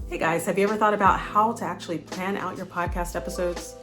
Hey guys, have you ever thought about how to actually plan out your podcast episodes?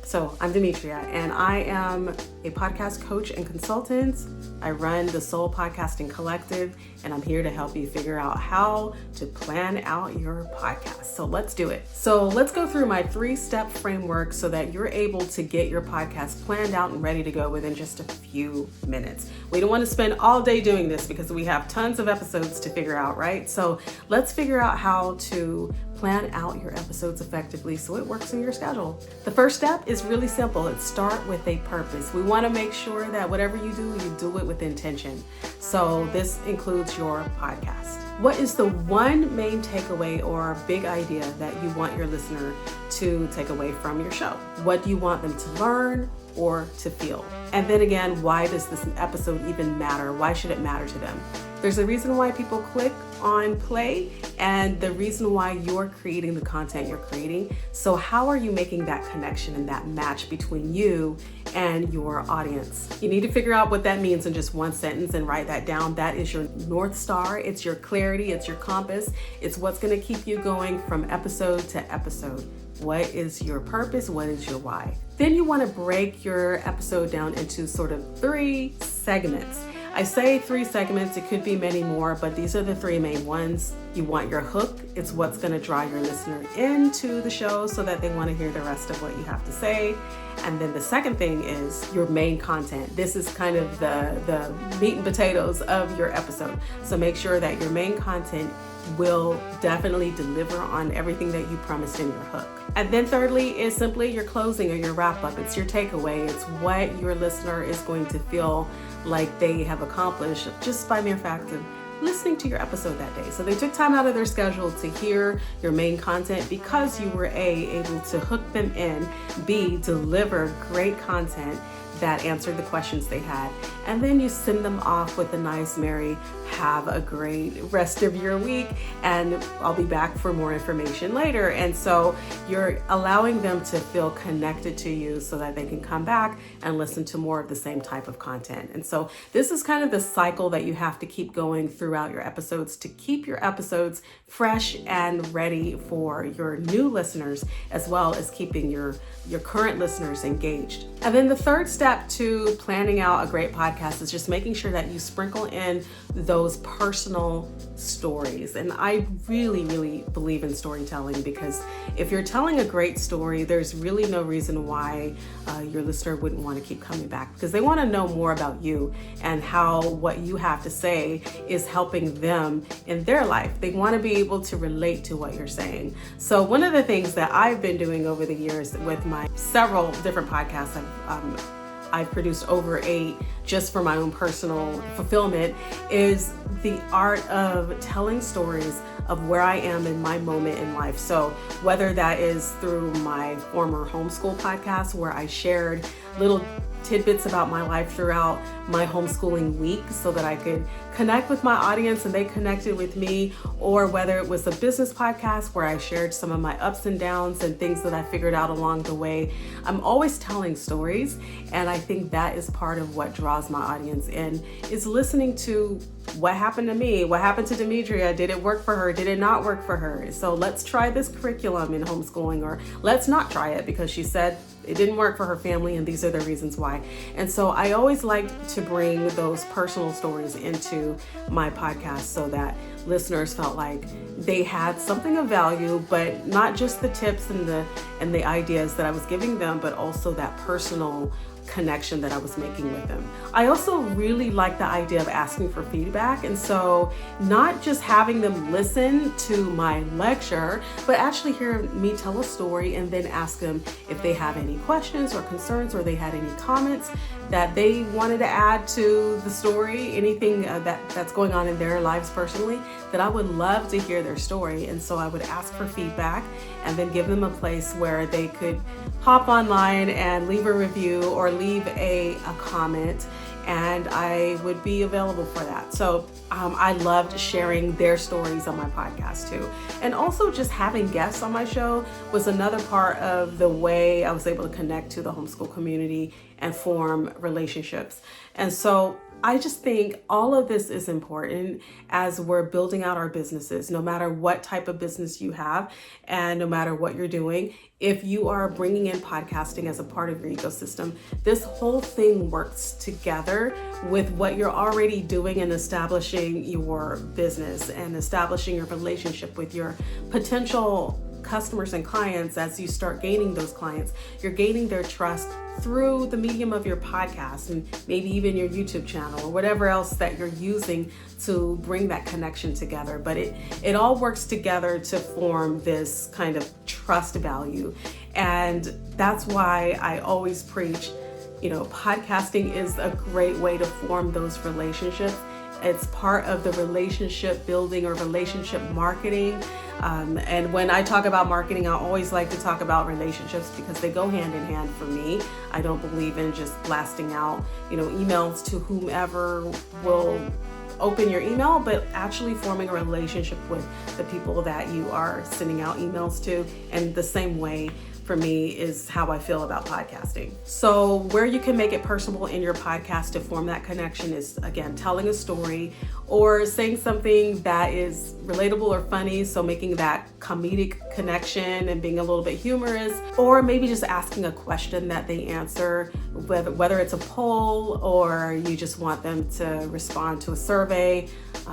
So I'm Demetria, and I am a podcast coach and consultant. I run the Soul Podcasting Collective, and I'm here to help you figure out how to plan out your podcast. So let's do it. So let's go through my 3-step framework so that you're able to get your podcast planned out and ready to go within just a few minutes. We don't want to spend all day doing this because we have tons of episodes to figure out, right? So let's figure out how to plan out your episodes effectively so it works in your schedule. The first step is really simple. It's start with a purpose. We want to make sure that whatever you do it with intention. So this includes your podcast. What is the one main takeaway or big idea that you want your listener to take away from your show? What do you want them to learn or to feel? And then again, why does this episode even matter? Why should it matter to them? There's a reason why people click on play and the reason why you're creating the content you're creating. So how are you making that connection and that match between you and your audience? You need to figure out what that means in just one sentence and write that down. That is your North Star. It's your clarity. It's your compass. It's what's going to keep you going from episode to episode. What is your purpose? What is your why? Then you want to break your episode down into sort of 3 segments. I say 3 segments, it could be many more, but these are the 3 main ones. You want your hook. It's what's going to draw your listener into the show so that they want to hear the rest of what you have to say. And then the second thing is your main content. This is kind of the meat and potatoes of your episode. So make sure that your main content will definitely deliver on everything that you promised in your hook. And then thirdly is simply your closing or your wrap up. It's your takeaway. It's what your listener is going to feel like they have accomplished just by mere fact of listening to your episode that day. So they took time out of their schedule to hear your main content because you were able to hook them in, B, deliver great content that answered the questions they had. And then you send them off with a nice, merry, have a great rest of your week. And I'll be back for more information later. And so you're allowing them to feel connected to you so that they can come back and listen to more of the same type of content. And so this is kind of the cycle that you have to keep going throughout your episodes to keep your episodes fresh and ready for your new listeners, as well as keeping your current listeners engaged. And then the third step to planning out a great podcast is just making sure that you sprinkle in those personal stories. And I really, really believe in storytelling because if you're telling a great story, there's really no reason why your listener wouldn't want to keep coming back because they want to know more about you and how what you have to say is helping them in their life. They want to be able to relate to what you're saying. So one of the things that I've been doing over the years with my several different podcasts, I've produced over 8 just for my own personal fulfillment, is the art of telling stories of where I am in my moment in life. So whether that is through my former homeschool podcast where I shared little tidbits about my life throughout my homeschooling week so that I could connect with my audience and they connected with me, or whether it was a business podcast where I shared some of my ups and downs and things that I figured out along the way. I'm always telling stories, and I think that is part of what draws my audience in, is listening to what happened to me, what happened to Demetria, did it work for her, did it not work for her? So let's try this curriculum in homeschooling, or let's not try it because she said it didn't work for her family and these are the reasons why. And so I always like to bring those personal stories into my podcast so that listeners felt like they had something of value, but not just the tips and the ideas that I was giving them, but also that personal connection that I was making with them. I also really like the idea of asking for feedback. And so not just having them listen to my lecture, but actually hear me tell a story and then ask them if they have any questions or concerns or they had any comments that they wanted to add to the story, anything that's going on in their lives personally, that I would love to hear their story. And so I would ask for feedback and then give them a place where they could hop online and leave a review or leave a comment, and I would be available for that. So I loved sharing their stories on my podcast too. And also just having guests on my show was another part of the way I was able to connect to the homeschool community and form relationships. And so I just think all of this is important as we're building out our businesses, no matter what type of business you have and no matter what you're doing. If you are bringing in podcasting as a part of your ecosystem, this whole thing works together with what you're already doing in establishing your business and establishing your relationship with your potential customers and clients. As you start gaining those clients, you're gaining their trust through the medium of your podcast and maybe even your YouTube channel or whatever else that you're using to bring that connection together. But it all works together to form this kind of trust value. And that's why I always preach, podcasting is a great way to form those relationships. It's part of the relationship building or relationship marketing. And when I talk about marketing, I always like to talk about relationships because they go hand in hand for me. I don't believe in just blasting out, emails to whomever will open your email, but actually forming a relationship with the people that you are sending out emails to. And the same way for me is how I feel about podcasting. So where you can make it personable in your podcast to form that connection is, again, telling a story or saying something that is relatable or funny. So making that comedic connection and being a little bit humorous, or maybe just asking a question that they answer, whether it's a poll or you just want them to respond to a survey.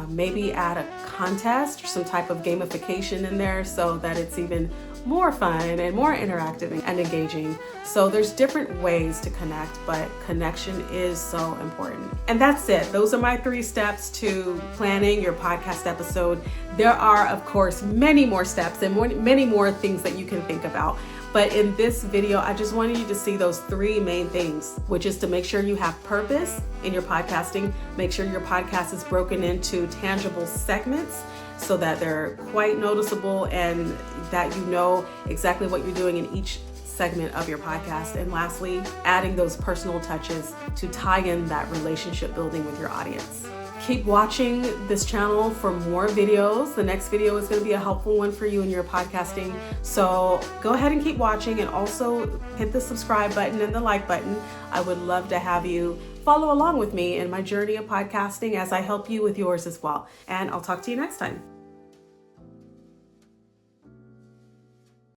Maybe add a contest or some type of gamification in there so that it's even more fun and more interactive and engaging. So there's different ways to connect, but connection is so important. And that's it. Those are my 3 steps to planning your podcast episode. There are, of course, many more steps and many more things that you can think about. But in this video, I just wanted you to see those 3 main things, which is to make sure you have purpose in your podcasting, make sure your podcast is broken into tangible segments so that they're quite noticeable and that you know exactly what you're doing in each segment of your podcast. And lastly, adding those personal touches to tie in that relationship building with your audience. Keep watching this channel for more videos. The next video is going to be a helpful one for you in your podcasting. So go ahead and keep watching, and also hit the subscribe button and the like button. I would love to have you follow along with me in my journey of podcasting as I help you with yours as well. And I'll talk to you next time.